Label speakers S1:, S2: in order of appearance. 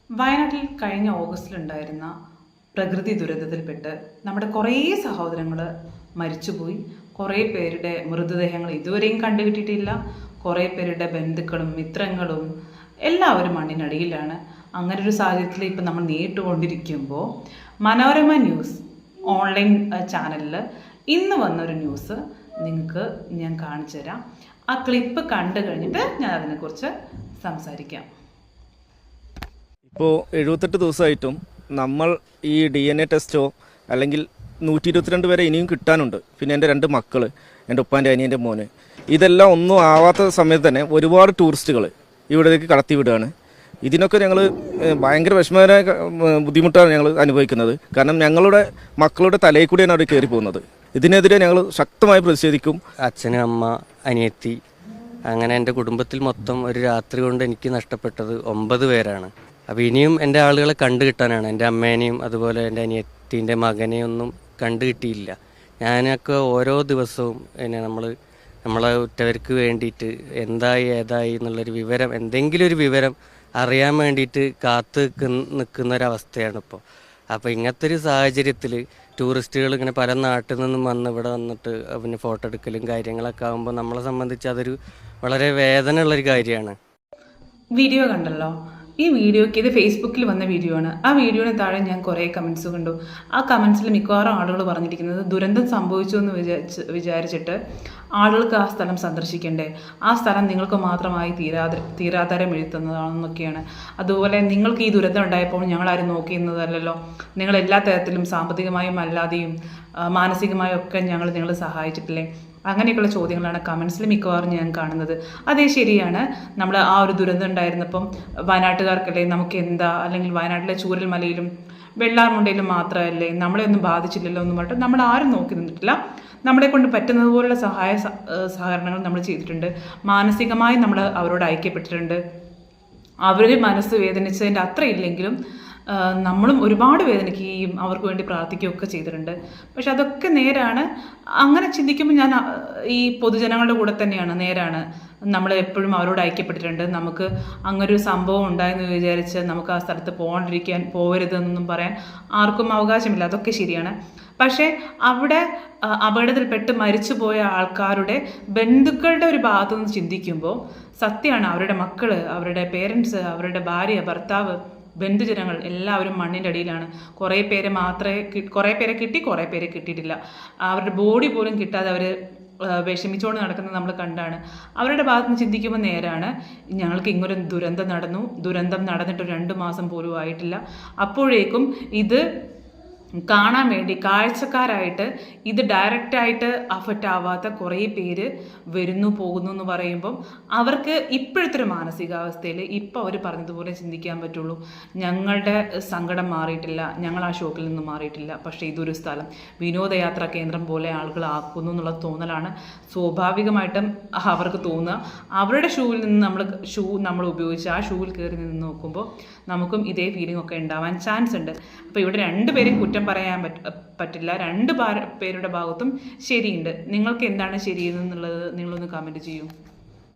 S1: വയനാട്ടിൽ കഴിഞ്ഞ ഓഗസ്റ്റിലുണ്ടായിരുന്ന പ്രകൃതി ദുരന്തത്തിൽപ്പെട്ട് നമ്മുടെ കുറേ സഹോദരങ്ങൾ മരിച്ചുപോയി. കുറേ പേരുടെ മൃതദേഹങ്ങൾ ഇതുവരെയും കണ്ടുകിട്ടിയിട്ടില്ല. കുറേ പേരുടെ ബന്ധുക്കളും മിത്രങ്ങളും എല്ലാവരും മണ്ണിനടിയിലാണ്. അങ്ങനെ ഒരു സാഹചര്യത്തിൽ ഇപ്പം നമ്മൾ നേരിട്ടുകൊണ്ടിരിക്കുമ്പോൾ മനോരമ ന്യൂസ് ഓൺലൈൻ ചാനലിൽ ഇന്ന് വന്നൊരു ന്യൂസ് നിങ്ങൾക്ക് ഞാൻ കാണിച്ചു തരാം. ആ ക്ലിപ്പ് കണ്ടു കഴിഞ്ഞിട്ട് ഞാൻ അതിനെക്കുറിച്ച് സംസാരിക്കാം.
S2: ഇപ്പോൾ 78 ദിവസമായിട്ടും നമ്മൾ ഈ DNA ടെസ്റ്റോ അല്ലെങ്കിൽ 122 വരെ ഇനിയും കിട്ടാനുണ്ട്. പിന്നെ എൻ്റെ 2 മക്കൾ, എൻ്റെ ഉപ്പാൻ്റെ അനിയൻ്റെ മോന്, ഇതെല്ലാം ഒന്നും ആവാത്ത സമയത്ത് തന്നെ ഒരുപാട് ടൂറിസ്റ്റുകൾ ഇവിടേക്ക് കടത്തി വിടുകയാണ്. ഇതിനൊക്കെ ഞങ്ങൾ ഭയങ്കര വിഷമകരമായ ബുദ്ധിമുട്ടാണ് ഞങ്ങൾ അനുഭവിക്കുന്നത്. കാരണം ഞങ്ങളുടെ മക്കളുടെ തലയിൽ കൂടിയാണ് അവർ കയറി പോകുന്നത്. ഇതിനെതിരെ ഞങ്ങൾ ശക്തമായി പ്രതിഷേധിക്കും.
S3: അച്ഛനും അമ്മ അനിയത്തി അങ്ങനെ എൻ്റെ കുടുംബത്തിൽ മൊത്തം ഒരു രാത്രി കൊണ്ട് എനിക്ക് നഷ്ടപ്പെട്ടത് 9 പേരാണ്. അപ്പോൾ ഇനിയും എൻ്റെ ആളുകളെ കണ്ടു കിട്ടാനാണ്. എൻ്റെ അമ്മേനെയും അതുപോലെ എൻ്റെ അനിയത്തീൻ്റെ മകനെയും ഒന്നും കണ്ടു കിട്ടിയില്ല. ഞാനൊക്കെ ഓരോ ദിവസവും നമ്മളെ ഉറ്റവർക്ക് വേണ്ടിയിട്ട് എന്തായി ഏതായി എന്നുള്ളൊരു വിവരം, എന്തെങ്കിലും ഒരു വിവരം അറിയാൻ വേണ്ടിയിട്ട് കാത്ത് നിൽക്കുന്നൊരവസ്ഥയാണ് ഇപ്പോൾ. അപ്പോൾ ഇങ്ങനത്തെ ഒരു സാഹചര്യത്തിൽ ടൂറിസ്റ്റുകൾ ഇങ്ങനെ പല നാട്ടിൽ നിന്നും വന്ന് ഇവിടെ വന്നിട്ട് പിന്നെ ഫോട്ടോ എടുക്കലും കാര്യങ്ങളൊക്കെ ആകുമ്പോൾ നമ്മളെ സംബന്ധിച്ച് അതൊരു വളരെ വേദന ഉള്ളൊരു കാര്യമാണ്.
S1: വീഡിയോ കണ്ടല്ലോ. ഈ വീഡിയോയ്ക്ക് ഇത് ഫേസ്ബുക്കിൽ വന്ന വീഡിയോ ആണ്. ആ വീഡിയോന് താഴെ ഞാൻ കുറേ കമൻസ് കണ്ടു. ആ കമൻസിൽ മിക്കവാറും ആളുകൾ പറഞ്ഞിരിക്കുന്നത് ദുരന്തം സംഭവിച്ചു എന്ന് വിചാരിച്ചിട്ട് ആളുകൾക്ക് ആ സ്ഥലം സന്ദർശിക്കണ്ടേ, ആ സ്ഥലം നിങ്ങൾക്ക് മാത്രമായി തീരാധാരം എഴുതുന്നതാണെന്നൊക്കെയാണ്. അതുപോലെ നിങ്ങൾക്ക് ഈ ദുരന്തം ഉണ്ടായപ്പോൾ ഞങ്ങളാരും നോക്കിയിരുന്നതല്ലല്ലോ, നിങ്ങൾ എല്ലാ തരത്തിലും സാമ്പത്തികമായും അല്ലാതെയും മാനസികമായും ഒക്കെ ഞങ്ങൾ നിങ്ങളെ സഹായിച്ചിട്ടില്ലേ, അങ്ങനെയൊക്കെയുള്ള ചോദ്യങ്ങളാണ് കമൻസിൽ മിക്കവാറും ഞാൻ കാണുന്നത്. അതേ ശരിയാണ്. നമ്മൾ ആ ഒരു ദുരന്തം ഉണ്ടായിരുന്നപ്പം വയനാട്ടുകാർക്കല്ലേ നമുക്ക് എന്താ, അല്ലെങ്കിൽ വയനാട്ടിലെ ചൂരൽമലയിലും വെള്ളാർമുണ്ടയിലും മാത്രമല്ലേ നമ്മളെ ഒന്നും ബാധിച്ചില്ലല്ലോ എന്ന് പറഞ്ഞിട്ട് നമ്മൾ ആരും നോക്കി നിന്നിട്ടില്ല. നമ്മളെ കൊണ്ട് പറ്റുന്നത് പോലുള്ള സഹകരണങ്ങൾ നമ്മൾ ചെയ്തിട്ടുണ്ട്. മാനസികമായി നമ്മൾ അവരോട് ഐക്യപ്പെട്ടിട്ടുണ്ട്. അവർ മനസ്സ് വേദനിച്ചതിൻ്റെ അത്ര ഇല്ലെങ്കിലും നമ്മളും ഒരുപാട് വേദനിക്കുകയും അവർക്ക് വേണ്ടി പ്രാർത്ഥിക്കുകയൊക്കെ ചെയ്തിട്ടുണ്ട്. പക്ഷെ അതൊക്കെ നേരാണ്. അങ്ങനെ ചിന്തിക്കുമ്പോൾ ഞാൻ ഈ പൊതുജനങ്ങളുടെ കൂടെ തന്നെയാണ്. നേരാണ്, നമ്മൾ എപ്പോഴും അവരോട് ഐക്യപ്പെട്ടിട്ടുണ്ട്. നമുക്ക് അങ്ങനൊരു സംഭവം ഉണ്ടായെന്ന് വിചാരിച്ച് നമുക്ക് ആ സ്ഥലത്ത് പോകരുതെന്നൊന്നും പറയാൻ ആർക്കും അവകാശമില്ല. അതൊക്കെ ശരിയാണ്. പക്ഷേ അവിടെ അപകടത്തിൽപ്പെട്ട് മരിച്ചുപോയ ആൾക്കാരുടെ ബന്ധുക്കളുടെ ഒരു ഭാഗത്തു നിന്ന് ചിന്തിക്കുമ്പോൾ സത്യമാണ്, അവരുടെ മക്കൾ, അവരുടെ പേരൻസ്, അവരുടെ ഭാര്യ, ഭർത്താവ്, ബന്ധുജനങ്ങൾ എല്ലാവരും മണ്ണിൻ്റെ അടിയിലാണ്. കുറേ പേരെ കിട്ടി, കുറേ പേരെ കിട്ടിയിട്ടില്ല. അവരുടെ ബോഡി പോലും കിട്ടാതെ അവർ വിഷമിച്ചുകൊണ്ട് നടക്കുന്നത് നമ്മൾ കണ്ടാണ്. അവരുടെ ഭാഗത്ത് നിന്ന് ചിന്തിക്കുമ്പോൾ നേരാണ്. ഞങ്ങൾക്ക് ഇങ്ങനൊരു ദുരന്തം നടന്നിട്ട് 2 മാസം പോലും ആയിട്ടില്ല. അപ്പോഴേക്കും ഇത് കാണാൻ വേണ്ടി കാഴ്ചക്കാരായിട്ട് ഇത് ഡയറക്റ്റായിട്ട് അഫക്റ്റ് ആവാത്ത കുറേ പേര് വരുന്നു പോകുന്നു എന്ന് പറയുമ്പം അവർക്ക് ഇപ്പോഴത്തെ ഒരു മാനസികാവസ്ഥയിൽ ഇപ്പോൾ അവർ പറഞ്ഞതുപോലെ ചിന്തിക്കാൻ പറ്റുള്ളൂ. ഞങ്ങളുടെ സങ്കടം മാറിയിട്ടില്ല, ഞങ്ങൾ ആ ഷോക്കിൽ നിന്ന് മാറിയിട്ടില്ല, പക്ഷേ ഇതൊരു സ്ഥലം വിനോദയാത്രാ കേന്ദ്രം പോലെ ആളുകൾ ആക്കുന്നു എന്നുള്ള തോന്നലാണ് സ്വാഭാവികമായിട്ടും അവർക്ക് തോന്നുക. അവരുടെ ഷൂവിൽ നിന്ന് നമ്മൾ ഉപയോഗിച്ച് ആ ഷൂവിൽ കയറി നിന്ന് നോക്കുമ്പോൾ നമുക്കും ഇതേ ഫീലിംഗ് ഒക്കെ ഉണ്ടാവാൻ ചാൻസ് ഉണ്ട്. അപ്പോൾ ഇവിടെ 2 പേരെയും കുറ്റം പറയാൻ പറ്റില്ല. 2 പേരുടെ ഭാഗത്തും ശരിയുണ്ട്. നിങ്ങൾക്ക് എന്താണ് ശരിയെന്നുള്ളത് നിങ്ങളൊന്ന് കമൻറ്റ് ചെയ്യൂ.